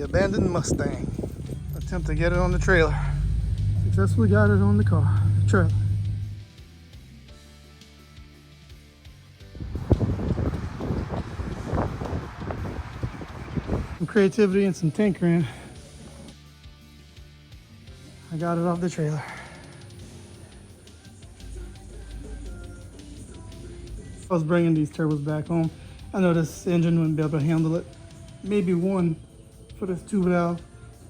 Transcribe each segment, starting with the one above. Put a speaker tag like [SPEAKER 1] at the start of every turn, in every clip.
[SPEAKER 1] abandoned Mustang. Attempt to get it on the trailer. Successfully got it on the trailer. Some creativity and some tinkering. I got it off the trailer. I was bringing these turbos back home. I know this engine wouldn't be able to handle it. Maybe one for this 2 valve.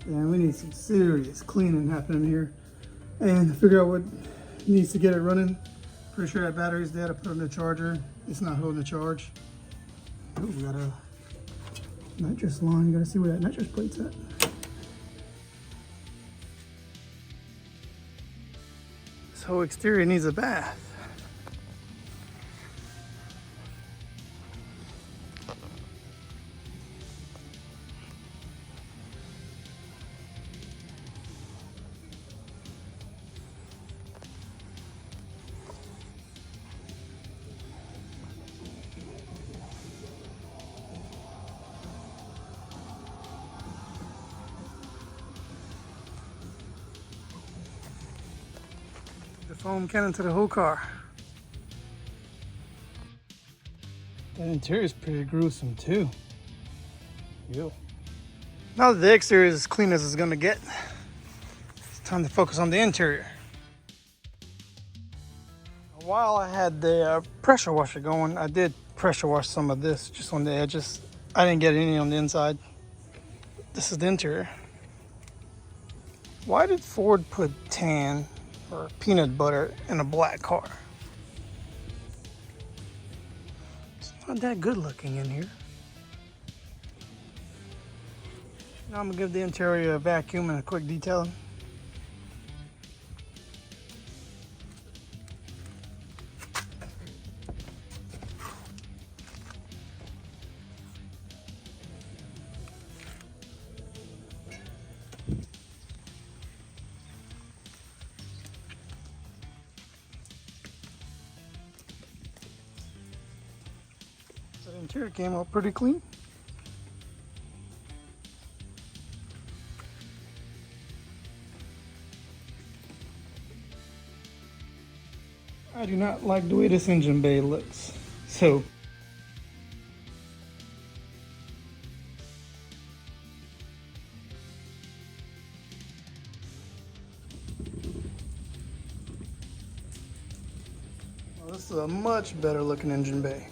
[SPEAKER 1] And we need some serious cleaning happening here. And to figure out what needs to get it running. Pretty sure that battery's dead. I put it in the charger. It's not holding the charge. Oh, we got a nitrous line. You gotta see where that nitrous plate's at. This whole exterior needs a bath. The foam cannon to the whole car. That interior is pretty gruesome too. Ew. Now that the exterior is as clean as it's gonna get, it's time to focus on the interior. While I had the pressure washer going, I did pressure wash some of this just on the edges. I didn't get any on the inside. This is the interior. Why did Ford put tan or peanut butter in a black car? It's not that good looking in here. Now I'm gonna give the interior a vacuum and a quick detailing. So the interior came out pretty clean. I do not like the way this engine bay looks. So well, this is a much better looking engine bay.